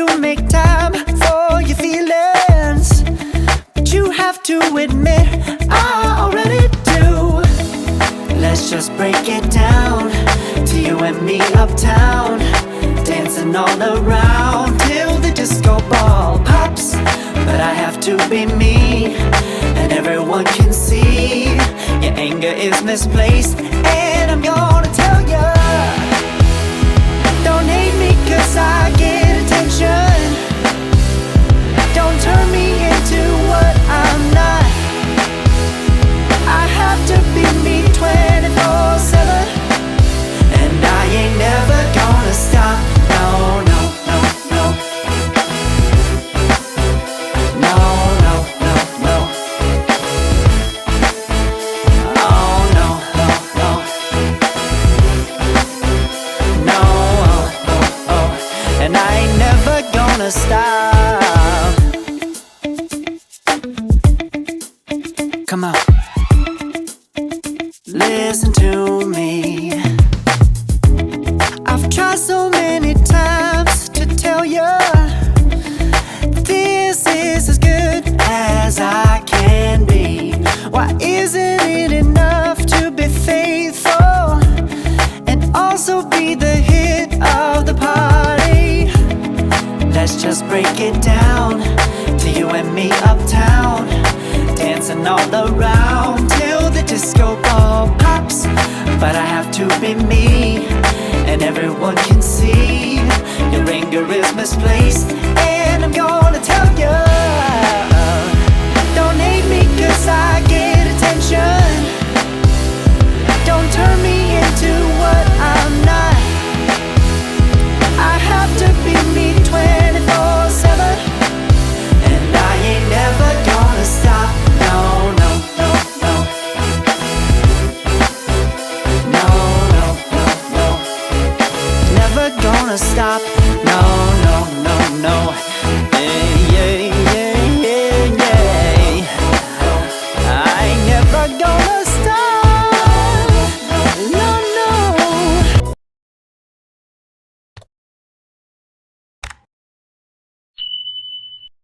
to make time for your feelings, but you have to admit I already do. Let's just break it down to you and me uptown, dancing all around till the disco ball pops. But I have to be me, and everyone can see your anger is misplaced. And I'm gonna tell ya, don't hate me 'cause I get attention. Don't turn me into what I'm not. I have to be me 24/7, and I ain't never gonna stop. No, no, no, no. No, no, no, no. Oh, no, no, no. No, oh, oh, oh. And I ain't never gonna stop. Come on, listen to me. I've tried so many times to tell you this is as good as I can be. Why isn't it enough to be faithful and also be the hit of the party? Let's just break it down to you and me uptown, dancing all around till the disco ball pops. But I have to be me, and everyone can see your anger is misplaced.